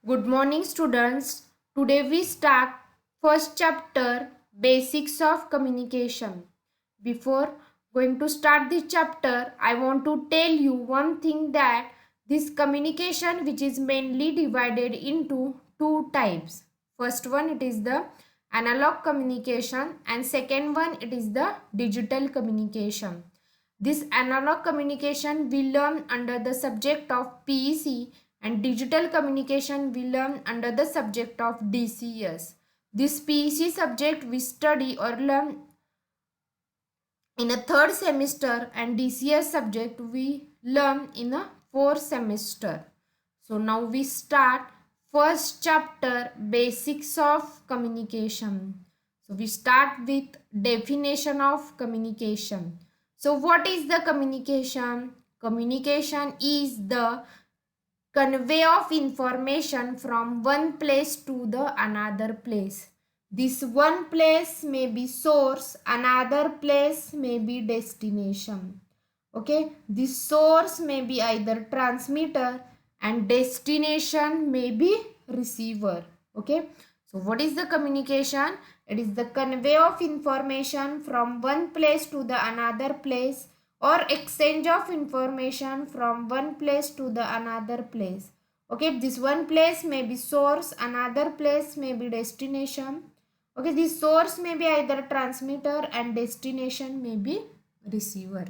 Good morning students. Today we start first chapter Basics of Communication. Before going to start this chapter, I want to tell you one thing that this communication which is mainly divided into two types. First one it is the analog communication and second one it is the digital communication. This analog communication we learn under the subject of PEC and digital communication we learn under the subject of DCS. This PEC subject we study or learn in a third semester and DCS subject we learn in a fourth semester. So now we start first chapter Basics of Communication. So we start with definition of communication. So what is the communication? Communication is the convey of information from one place to the another place. This one place may be source, another place may be destination. Okay, this source may be either transmitter and destination may be receiver. Okay, so what is the communication? It is the convey of information from one place to the another place or exchange of information from one place to the another place. Okay, this one place may be source, another place may be destination. Okay, this source may be either transmitter and destination may be receiver.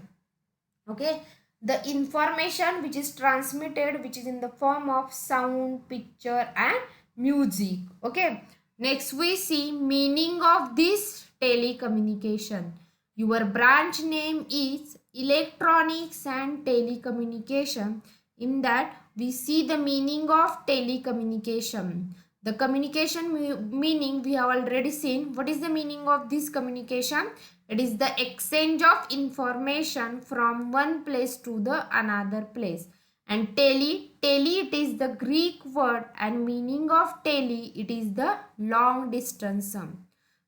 Okay, the information which is transmitted, which is in the form of sound, picture and music. Okay, next we see meaning of this telecommunication. Your branch name is electronics and telecommunication. In that we see the meaning of telecommunication. The communication meaning we have already seen. What is the meaning of this communication? It is the exchange of information from one place to the another place. And tele it is the Greek word and meaning of tele, it is the long distance.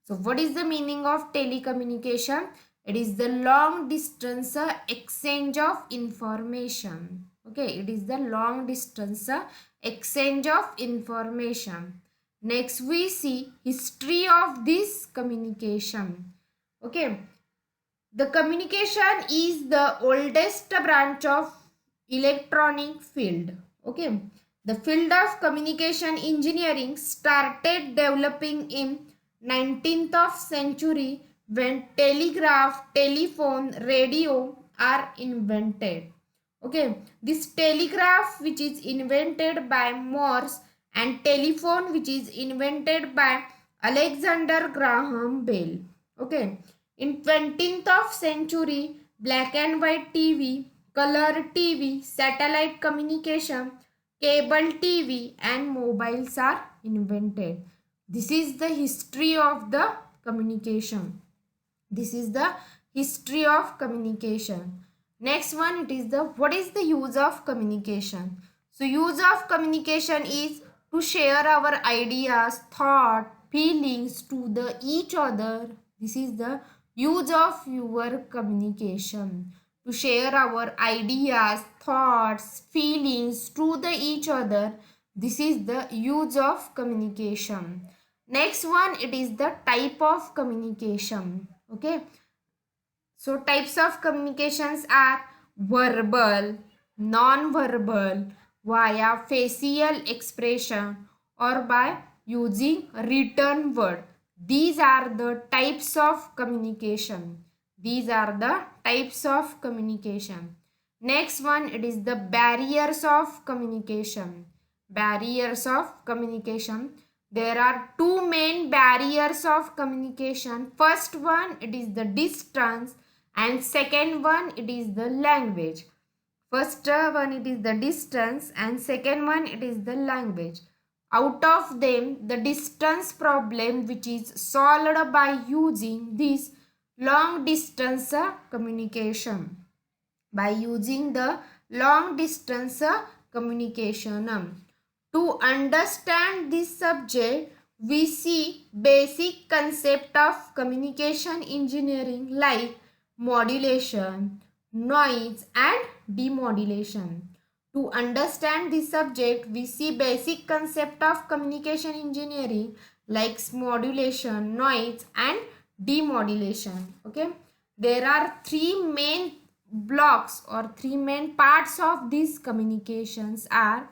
So what is the meaning of telecommunication? It is the long distance exchange of information. Okay, it is the long distance exchange of information. Next we see history of this communication. Okay, the communication is the oldest branch of electronic field. Okay, the field of communication engineering started developing in 19th of century when telegraph, telephone, radio are invented. Okay, this telegraph which is invented by Morse and telephone which is invented by Alexander Graham Bell. Okay, in 20th of century black and white TV, color TV, satellite communication, cable TV and mobiles are invented. This is the history of the communication. This is the history of communication. Next one, it is the what is the use of communication? So use of communication is to share our ideas, thought, feelings to the each other. This is the use of your communication. To share our ideas, thoughts, feelings to the each other. This is the use of communication. Next one, it is the type of communication. Okay, so types of communications are verbal, non-verbal, via facial expression or by using written word. These are the types of communication. These are the types of communication. Next one, it is the barriers of communication. Barriers of communication. There are two main barriers of communication. First one, it is the distance and second one, it is the language. First one, it is the distance and second one, it is the language. Out of them, the distance problem which is solved by using this long distance communication. By using the long distance communication. To understand this subject, we see basic concept of communication engineering like modulation, noise and demodulation. To understand this subject, we see basic concept of communication engineering like modulation, noise and demodulation. Okay, there are three main blocks or three main parts of these communications are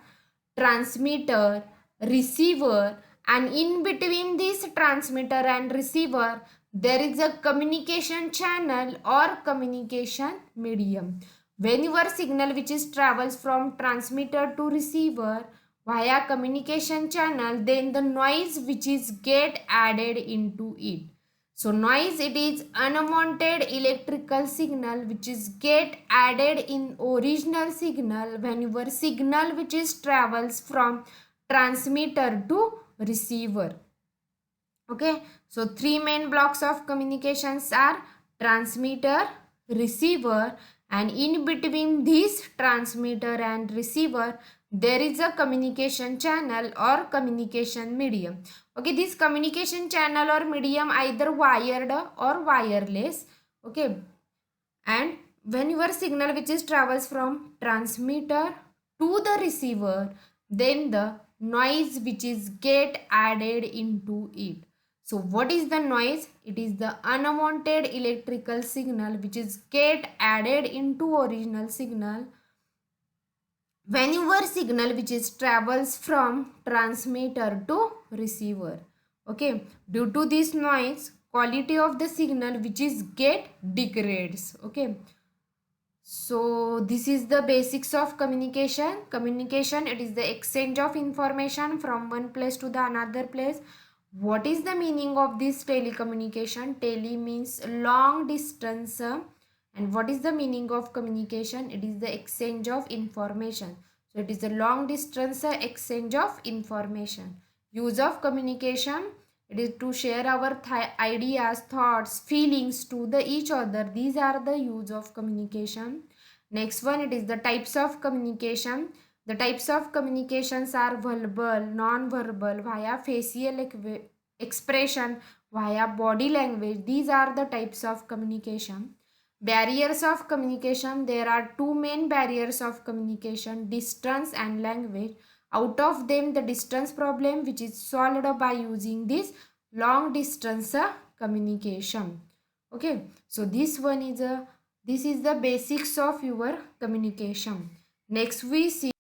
transmitter, receiver, and in between this transmitter and receiver there is a communication channel or communication medium. When your signal which is travels from transmitter to receiver via communication channel, then the noise which is get added into it. So noise, it is unwanted electrical signal which is get added in original signal when your signal which is travels from transmitter to receiver. Okay, so three main blocks of communications are transmitter, receiver, and in between this transmitter and receiver there is a communication channel or communication medium. Okay, this communication channel or medium either wired or wireless. Okay, and when your signal which is travels from transmitter to the receiver, then the noise which is get added into it. So what is the noise? It is the unwanted electrical signal which is get added into original signal when your signal which is travels from transmitter to receiver. Okay, due to this noise, quality of the signal which is get degrades. Okay, so this is the basics of communication. Communication, it is the exchange of information from one place to the another place. What is the meaning of this telecommunication? Tele means long distance. And what is the meaning of communication? It is the exchange of information. So it is a long distance exchange of information. Use of communication, it is to share our ideas, thoughts, feelings to the each other. These are the use of communication. Next one, it is the types of communication. The types of communications are verbal, non-verbal, via facial expression, via body language. These are the types of communication. Barriers of communication. There are two main barriers of communication: distance and language. Out of them, the distance problem which is solved by using this long distance communication. Okay, so this one is this is the basics of your communication. Next we see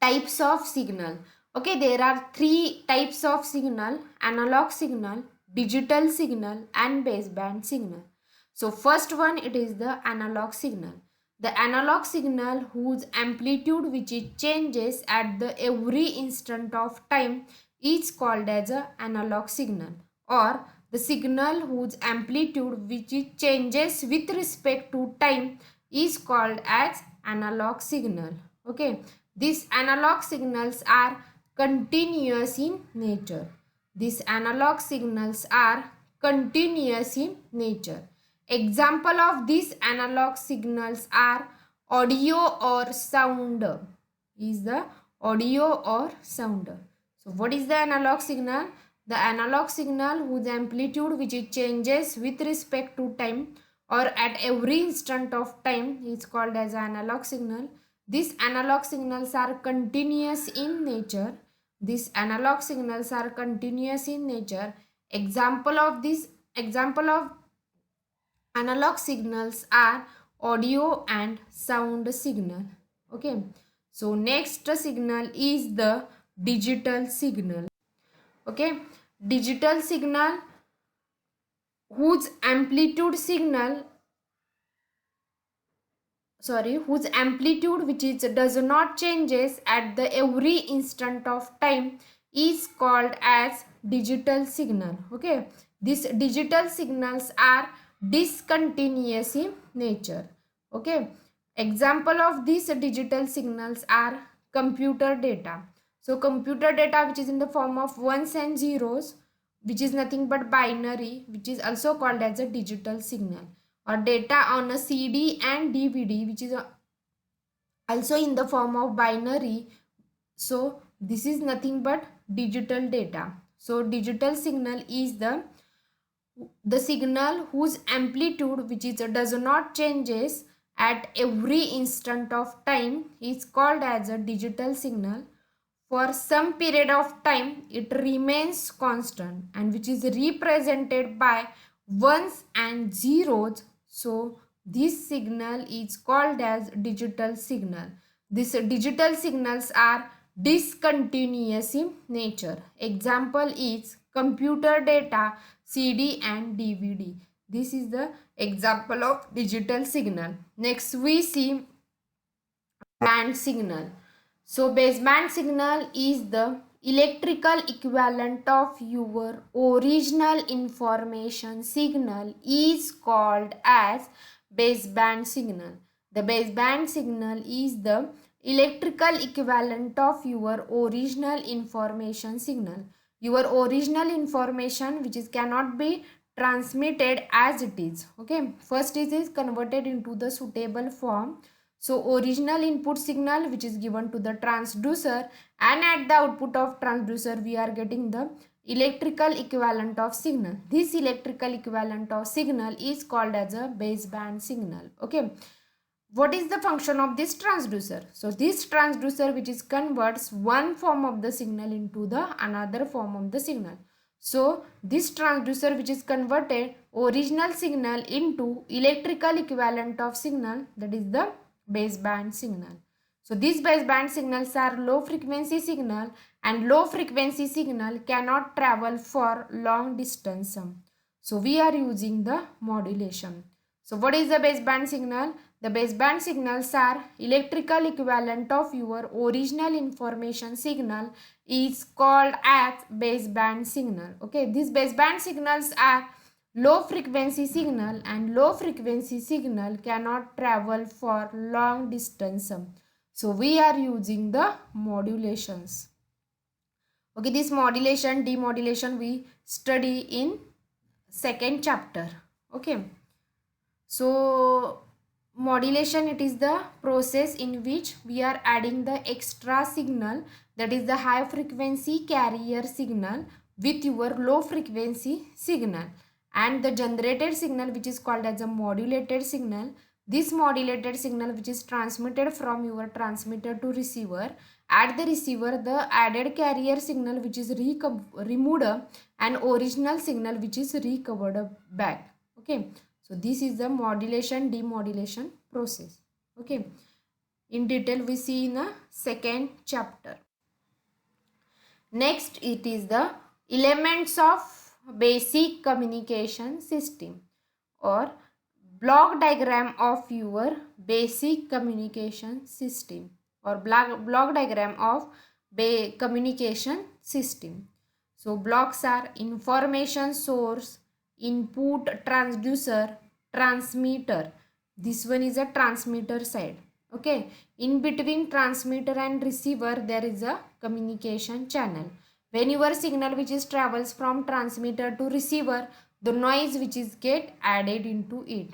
types of signal. Okay, there are three types of signal: analog signal, digital signal and baseband signal. So first one, it is the analog signal. The analog signal whose amplitude which it changes at the every instant of time is called as a analog signal, or the signal whose amplitude which it changes with respect to time is called as analog signal. Okay, these analog signals are continuous in nature. These analog signals are continuous in nature. Example of these analog signals are audio or sound. Is the audio or sound. So what is the analog signal? The analog signal whose amplitude which it changes with respect to time or at every instant of time is called as analog signal. These analog signals are continuous in nature. These analog signals are continuous in nature. Example of analog signals are audio and sound signal. Okay, so next signal is the digital signal. Okay, digital signal whose amplitude which is does not changes at the every instant of time is called as digital signal. Okay, these digital signals are discontinuous in nature. Okay, example of these digital signals are computer data. So computer data which is in the form of ones and zeros, which is nothing but binary, which is also called as a digital signal, or data on a CD and DVD which is also in the form of binary. So this is nothing but digital data. So digital signal is the signal whose amplitude which is does not changes at every instant of time is called as a digital signal. For some period of time it remains constant and which is represented by ones and zeros. So this signal is called as digital signal. These digital signals are discontinuous in nature. Example is computer data, CD and DVD. This is the example of digital signal. Next we see band signal. So baseband signal is the electrical equivalent of your original information signal is called as baseband signal. The baseband signal is the electrical equivalent of your original information signal. Your original information which is cannot be transmitted as it is. Okay, first it is converted into the suitable form. So original input signal which is given to the transducer, and at the output of transducer we are getting the electrical equivalent of signal. This electrical equivalent of signal is called as a baseband signal. Okay. What is the function of this transducer? So this transducer which is converts one form of the signal into the another form of the signal. So this transducer which is converted original signal into electrical equivalent of signal, that is the baseband signal. So these baseband signals are low frequency signal, and low frequency signal cannot travel for long distance. So we are using the modulation. So what is the baseband signal? The baseband signals are electrical equivalent of your original information signal is called as baseband signal. Okay, these baseband signals are low frequency signal, and low frequency signal cannot travel for long distance. So we are using the modulations. Okay, this modulation, demodulation we study in second chapter. Okay. So modulation, it is the process in which we are adding the extra signal, that is the high frequency carrier signal with your low frequency signal, and the generated signal which is called as a modulated signal. This modulated signal which is transmitted from your transmitter to receiver. At the receiver the added carrier signal which is removed, and original signal which is recovered back. Okay. So this is the modulation demodulation process. Okay. In detail we see in the second chapter. Next it is the elements of basic communication system, or block diagram of your basic communication system, or block diagram of communication system. So blocks are information source, input, transducer, transmitter. This one is a transmitter side. Okay, in between transmitter and receiver there is a communication channel. When your signal which is travels from transmitter to receiver, the noise which is get added into it.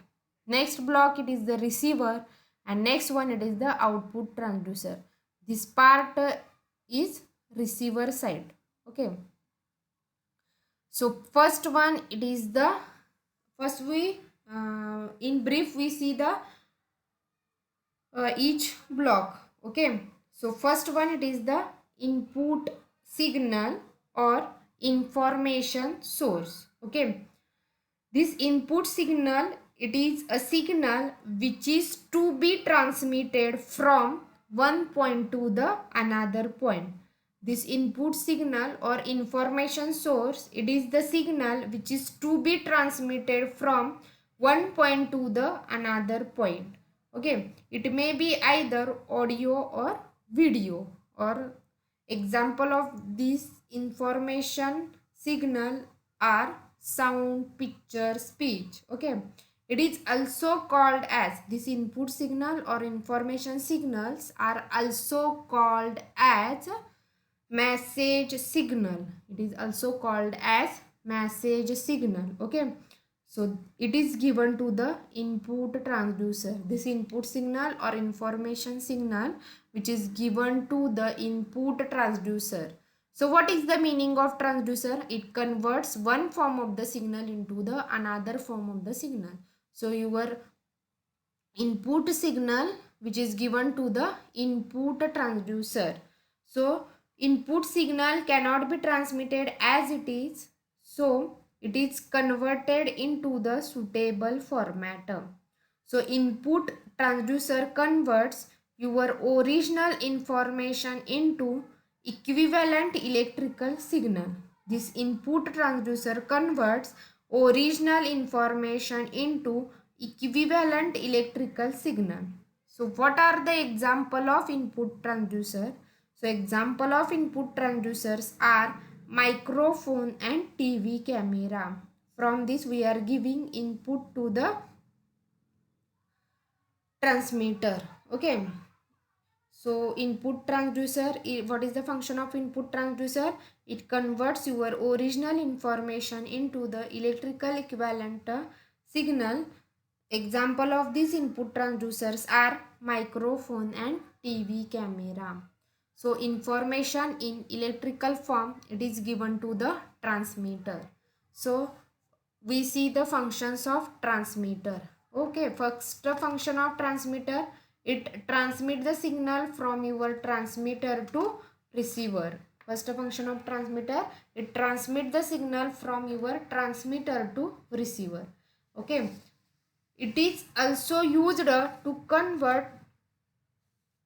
Next block it is the receiver, and next one it is the output transducer. This part is receiver side. Okay. So first one it is the first we in brief we see the each block. Okay, so first one it is the input signal or information source. Okay, this input signal, it is a signal which is to be transmitted from one point to the another point. This input signal or information source, it is the signal which is to be transmitted from one point to the another point. Okay, it may be either audio or video, or example of this information signal are sound, picture, speech. Okay, it is also called as, this input signal or information signals are also called as message signal. It is also called as message signal. Okay, so it is given to the input transducer. This input signal or information signal which is given to the input transducer. So what is the meaning of transducer? It converts one form of the signal into the another form of the signal. So your input signal which is given to the input transducer. So input signal cannot be transmitted as it is, so it is converted into the suitable format. So input transducer converts your original information into equivalent electrical signal. This input transducer converts original information into equivalent electrical signal. So what are the example of input transducer? So example of input transducers are microphone and TV camera. From this we are giving input to the transmitter. Okay. So input transducer, what is the function of input transducer? It converts your original information into the electrical equivalent signal. Example of these input transducers are microphone and TV camera. So information in electrical form, it is given to the transmitter. So we see the functions of transmitter. Okay, first function of transmitter, it transmit the signal from your transmitter to receiver. First function of transmitter, it transmit the signal from your transmitter to receiver. Okay, it is also used to convert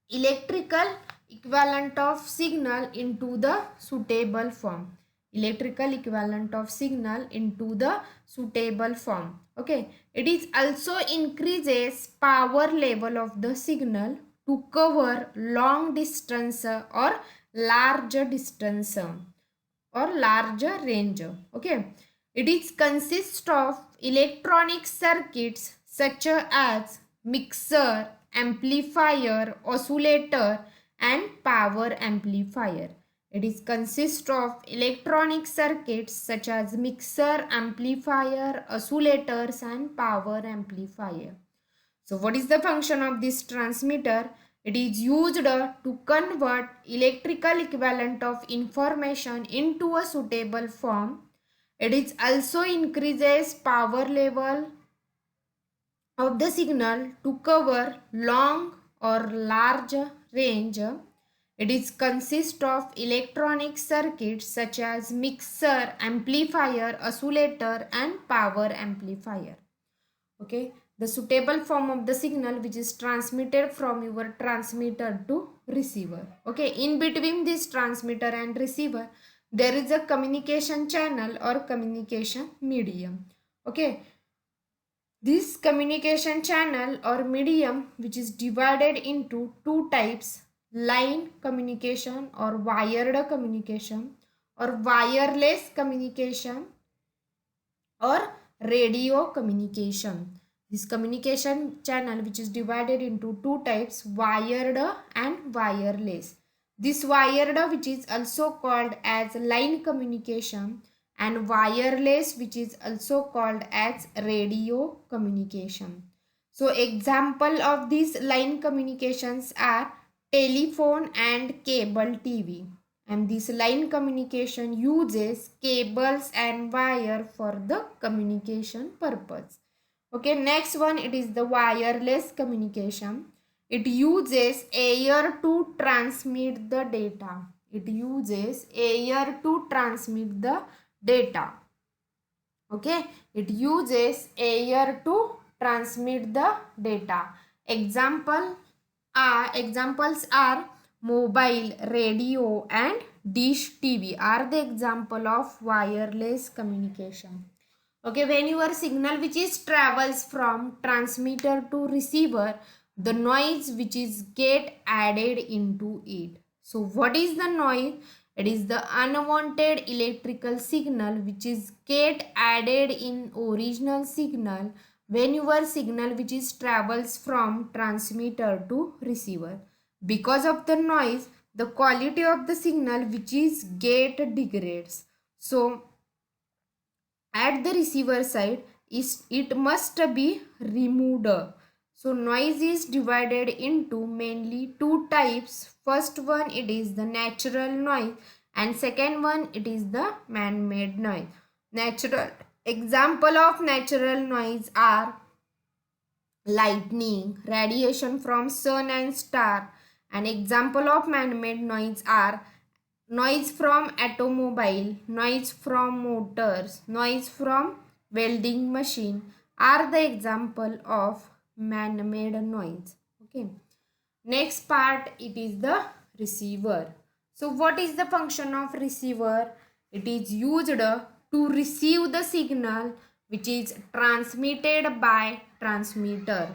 electrical equivalent of signal into the suitable form. Electrical equivalent of signal into the suitable form. Okay, it is also increases power level of the signal to cover long distance or larger distance or larger range. Okay, it is consist of electronic circuits such as mixer, amplifier, oscillator and power amplifier. It is consist of electronic circuits such as mixer, amplifier, oscillators and power amplifier. So what is the function of this transmitter? It is used to convert electrical equivalent of information into a suitable form. It is also increases power level of the signal to cover long or large range. It is consist of electronic circuits such as mixer, amplifier, oscillator and power amplifier. Okay, the suitable form of the signal which is transmitted from your transmitter to receiver. Okay, in between this transmitter and receiver there is a communication channel or communication medium. Okay, this communication channel or medium which is divided into two types: line communication or wired communication, or wireless communication, or radio communication. This communication channel which is divided into two types, wired and wireless. This wired which is also called as line communication, and wireless which is also called as radio communication. So example of these line communications are telephone and cable TV. And this line communication uses cables and wire for the communication purpose. Okay, next one, it is the wireless communication. It uses air to transmit the data. It uses air to transmit the data. Okay, it uses air to transmit the data. Examples are mobile, radio and dish TV are the example of wireless communication. Okay, when your signal which is travels from transmitter to receiver, the noise which is get added into it. So what is the noise? It is the unwanted electrical signal which is get added in original signal when your signal which is travels from transmitter to receiver. Because of the noise, the quality of the signal which is get degrades. So at the receiver side it must be removed. So noise is divided into mainly two types. First one, it is the natural noise, and second one, it is the man-made noise. Natural example of natural noise are lightning, radiation from sun and star. An example of man-made noise are noise from automobile, noise from motors, noise from welding machine are the example of man-made noise. Okay. Next part, it is the receiver. So what is the function of receiver? It is used to receive the signal which is transmitted by transmitter.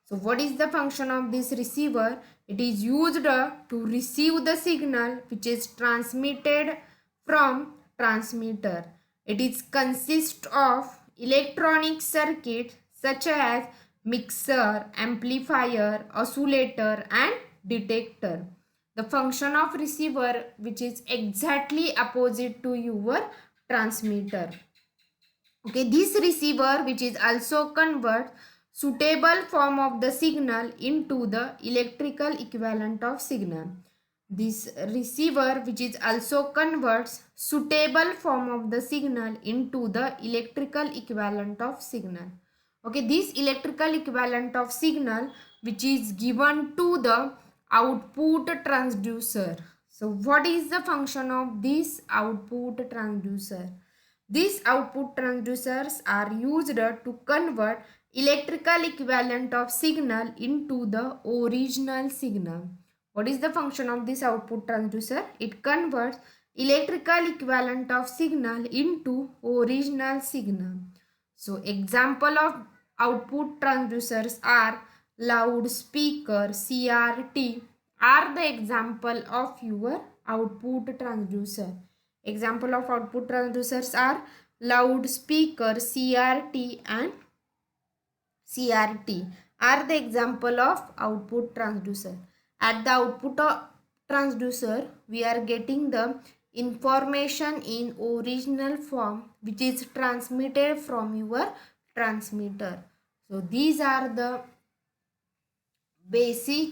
So what is the function of this receiver? It is used to receive the signal which is transmitted from transmitter. It is consist of electronic circuit such as mixer, amplifier, oscillator and detector. The function of receiver which is exactly opposite to your transmitter. Okay, this receiver which is also convert suitable form of the signal into the electrical equivalent of signal. This receiver which is also converts suitable form of the signal into the electrical equivalent of signal. Okay, this electrical equivalent of signal which is given to the output transducer. So what is the function of this output transducer? These output transducers are used to convert electrical equivalent of signal into the original signal. What is the function of this output transducer? It converts electrical equivalent of signal into original signal. So example of output transducers are loudspeaker, CRT are the example of your output transducer. Example of output transducers are loudspeaker, CRT and CRT are the example of output transducer. At the output of transducer, we are getting the information in original form which is transmitted from your transmitter. So these are the basic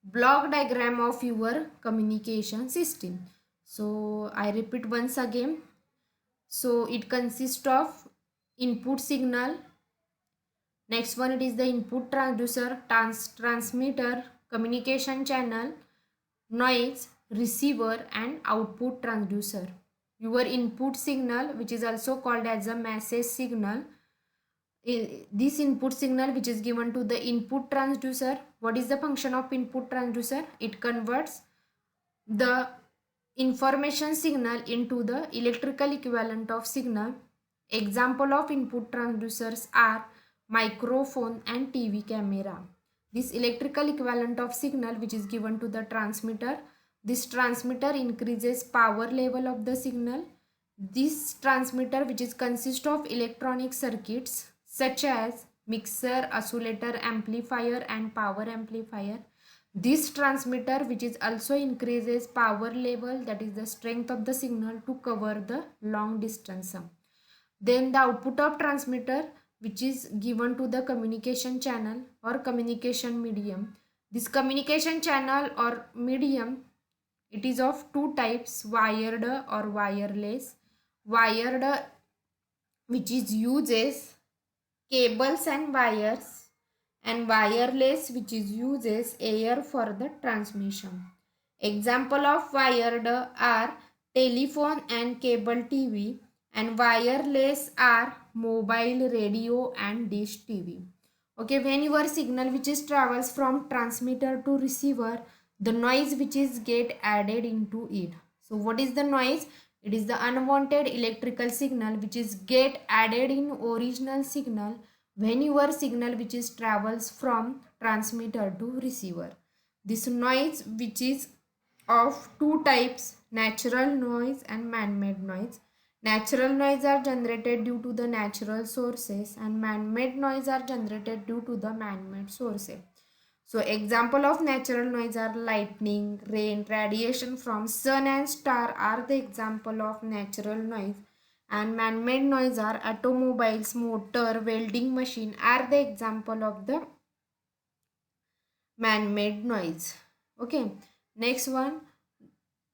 block diagram of your communication system. So I repeat once again. So it consists of input signal. Next one, it is the input transducer, transmitter, communication channel, noise, receiver and output transducer. Your input signal which is also called as a message signal. This input signal which is given to the input transducer. What is the function of input transducer? It converts the information signal into the electrical equivalent of signal. Example of input transducers are microphone and TV camera. This electrical equivalent of signal which is given to the transmitter. This transmitter increases power level of the signal. This transmitter which is consist of electronic circuits such as mixer, oscillator, amplifier and power amplifier. This transmitter which is also increases power level, that is the strength of the signal to cover the long distance. Then the output of transmitter which is given to the communication channel or communication medium. This communication channel or medium, it is of two types, wired or wireless. Wired which is uses cables and wires, and wireless which is uses air for the transmission. Example of wired are telephone and cable TV, and wireless are mobile radio and dish TV. Okay, when your signal which is travels from transmitter to receiver, the noise which is get added into it. So what is the noise? It is the unwanted electrical signal which is get added in original signal when your signal which is travels from transmitter to receiver. This noise which is of two types, natural noise and man-made noise. Natural noise are generated due to the natural sources and man-made noise are generated due to the man-made sources. So example of natural noise are lightning, rain, radiation from sun and star are the example of natural noise, and man-made noise are automobiles, motor, welding machine are the example of the man-made noise. Okay, next one,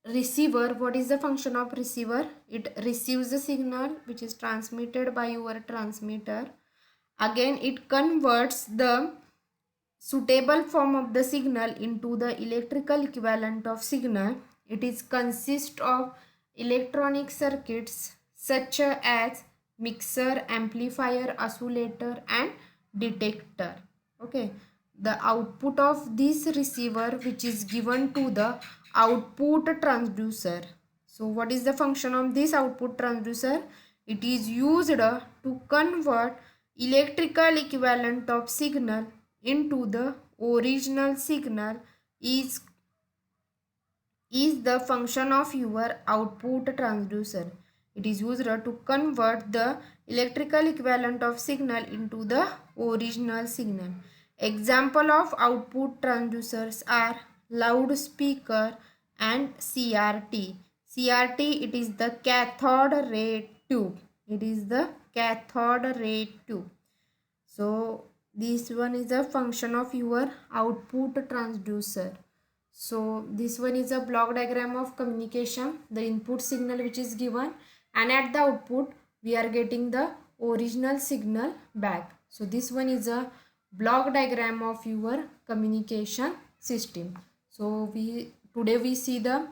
receiver. What is the function of receiver? It receives the signal which is transmitted by your transmitter. Again it converts the suitable form of the signal into the electrical equivalent of signal. It is consist of electronic circuits such as mixer, amplifier, oscillator and detector. Okay, the output of this receiver which is given to the output transducer. So what is the function of this output transducer? It is used to convert electrical equivalent of signal into the original signal is the function of your output transducer. It is used to convert the electrical equivalent of signal into the original signal. Example of output transducers are loudspeaker and CRT. CRT, it is the cathode ray tube. It is the cathode ray tube. So this one is a function of your output transducer. So this one is a block diagram of communication, the input signal which is given, and at the output we are getting the original signal back. So this one is a block diagram of your communication system. So today we see the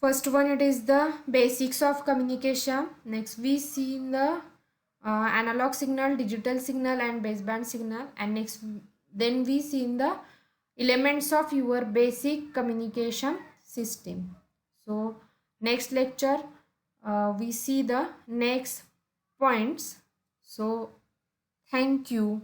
first one, it is the basics of communication. Next we see the analog signal, digital signal and baseband signal, and next then we see in the elements of your basic communication system. So next lecture we see the next points. So thank you.